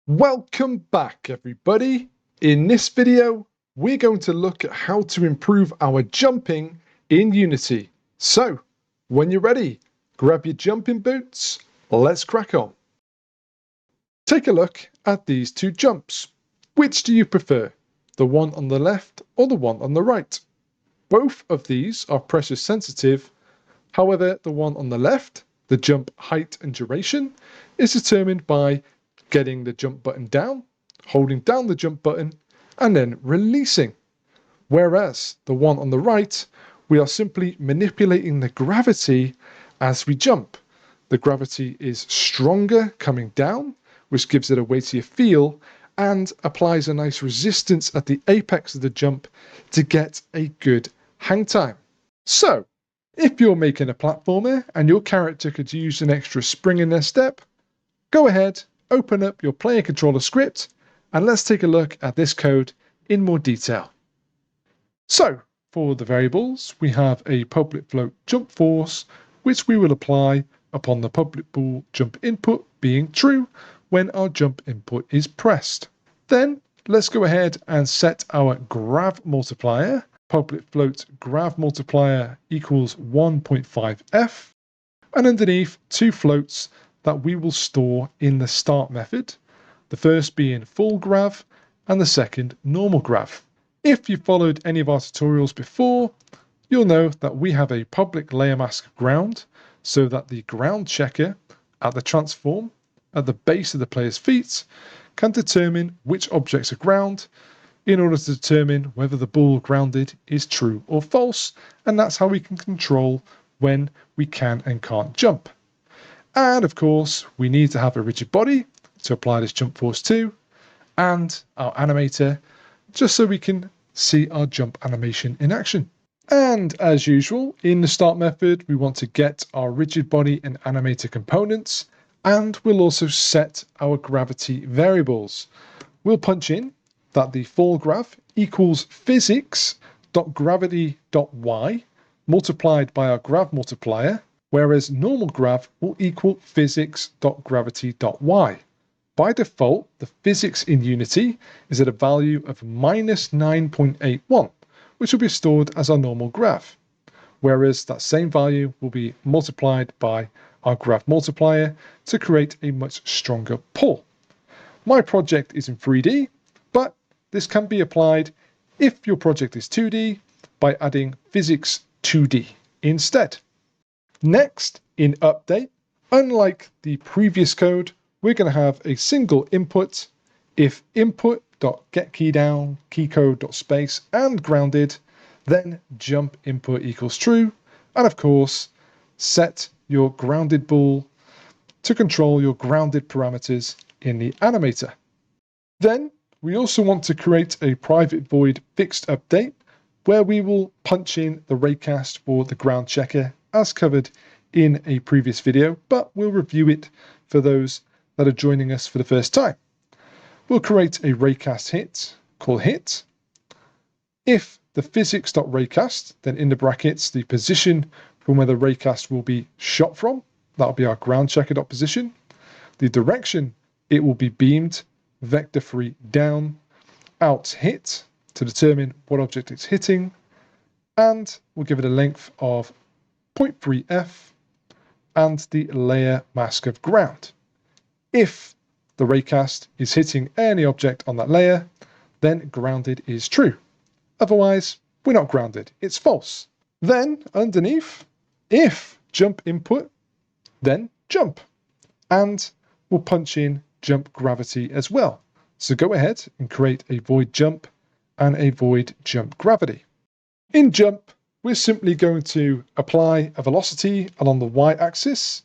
Welcome back, everybody. In this video, we're going to look at how to improve our jumping in Unity. So, when you're ready, grab your jumping boots, let's crack on. Take a look at these two jumps. Which do you prefer, the one on the left or the one on the right? Both of these are pressure sensitive. However, the one on the left, the jump height and duration, is determined by getting the jump button down, holding down the jump button, and then releasing. Whereas the one on the right, we are simply manipulating the gravity as we jump. The gravity is stronger coming down, which gives it a weightier feel, and applies a nice resistance at the apex of the jump to get a good hang time. So, if you're making a platformer and your character could use an extra spring in their step, go ahead, open up your player controller script, and let's take a look at this code in more detail. So, for the variables, we have a public float jump force, which we will apply upon the public bool jump input being true when our jump input is pressed. Then, let's go ahead and set our grav multiplier. Public float grav multiplier equals 1.5f, and underneath two floats that we will store in the start method, the first being full grav and the second normal grav. If you followed any of our tutorials before, you'll know that we have a public layer mask of ground, so that the ground checker at the transform at the base of the player's feet can determine which objects are ground in order to determine whether the bool grounded is true or false, and that's how we can control when we can and can't jump. And of course, we need to have a rigid body to apply this jump force to, and our animator, just so we can see our jump animation in action. And as usual, in the start method, we want to get our rigid body and animator components, and we'll also set our gravity variables. We'll punch in that the fall grav equals physics.gravity.y multiplied by our grav multiplier, whereas normal grav will equal physics.gravity.y. By default, the physics in Unity is at a value of minus 9.81, which will be stored as our normal grav, whereas that same value will be multiplied by our grav multiplier to create a much stronger pull. My project is in 3D, but this can be applied if your project is 2D by adding physics 2D instead. Next, in update, unlike the previous code, we're going to have a single input if input.getKeyDown, keycode.space, and grounded, then jump input equals true, and of course, set your grounded bool to control your grounded parameters in the animator. Then, we also want to create a private void fixed update where we will punch in the raycast for the ground checker as covered in a previous video, but we'll review it for those that are joining us for the first time. We'll create a raycast hit, call hit. If the physics.raycast, then in the brackets, the position from where the raycast will be shot from, that'll be our ground checker.position. The direction it will be beamed, vector free down, out hit to determine what object it's hitting, and we'll give it a length of 0.3f and the layer mask of ground. If the raycast is hitting any object on that layer, then grounded is true. Otherwise, we're not grounded, it's false. Then underneath, if jump input, then jump. And we'll punch in jump gravity as well. So go ahead and create a void jump and a void jump gravity. In jump, we're simply going to apply a velocity along the y-axis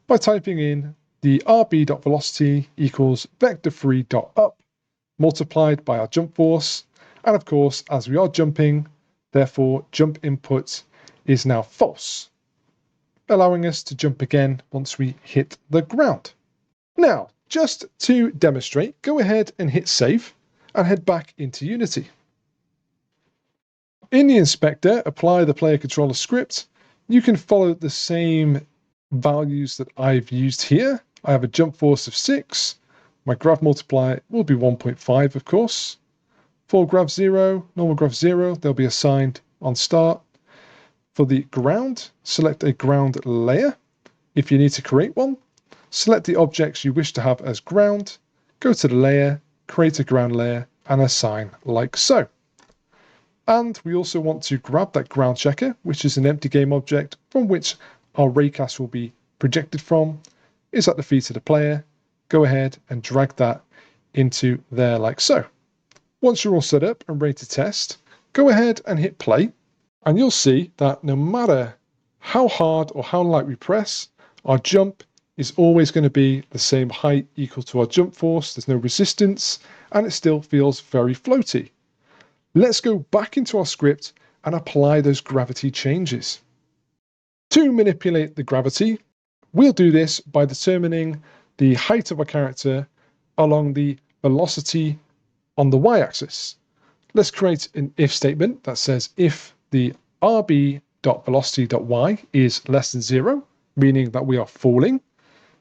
by typing in the rb.velocity equals vector3.up multiplied by our jump force. And of course, as we are jumping, therefore jump input is now false, allowing us to jump again once we hit the ground. Now, just to demonstrate, go ahead and hit save and head back into Unity. In the inspector, apply the player controller script. You can follow the same values that I've used here. I have a jump force of 6, My grav multiplier will be 1.5, of course. For grav 0, normal grav 0, they'll be assigned on start. For the ground, select a ground layer. If you need to create one, select the objects you wish to have as ground, go to the layer, create a ground layer, and assign like so. And we also want to grab that ground checker, which is an empty game object from which our raycast will be projected from, is at the feet of the player. Go ahead and drag that into there like so. Once you're all set up and ready to test, go ahead and hit play, and you'll see that no matter how hard or how light we press, our jump is always going to be the same height equal to our jump force. There's no resistance, and it still feels very floaty. Let's go back into our script and apply those gravity changes. To manipulate the gravity, we'll do this by determining the height of our character along the velocity on the y-axis. Let's create an if statement that says if the rb.velocity.y is less than 0, meaning that we are falling,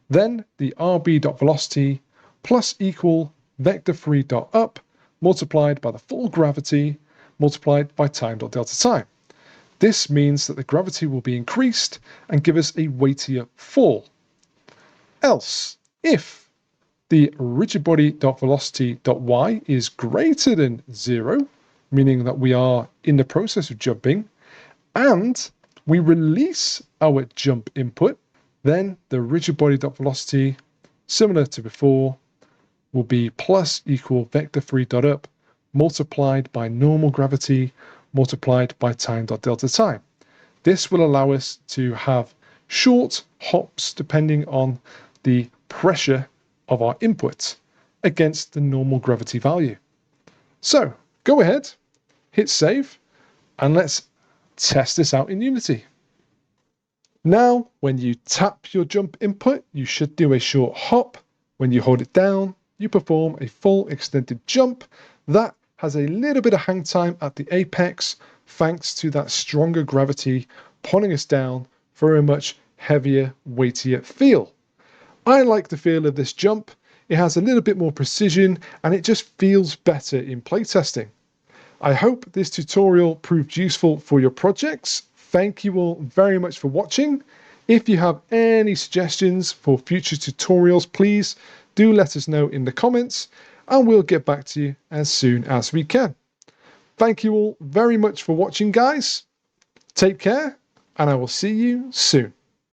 then the rb.velocity plus equal vector3.up multiplied by the full gravity multiplied by time.delta time. This means that the gravity will be increased and give us a weightier fall. Else, if the rigid body.velocity.y is greater than 0, meaning that we are in the process of jumping, and we release our jump input, then the rigid body.velocity, similar to before, will be plus equal vector3.up multiplied by normal gravity multiplied by time.delta time. This will allow us to have short hops depending on the pressure of our input against the normal gravity value. So go ahead, hit save, and let's test this out in Unity. Now, when you tap your jump input, you should do a short hop. When you hold it down, you perform a full extended jump that has a little bit of hang time at the apex, thanks to that stronger gravity pulling us down for a much heavier, weightier feel. I like the feel of this jump. It has a little bit more precision and it just feels better in playtesting. I hope this tutorial proved useful for your projects. Thank you all very much for watching. If you have any suggestions for future tutorials, please do let us know in the comments and we'll get back to you as soon as we can. Thank you all very much for watching, guys. Take care, and I will see you soon.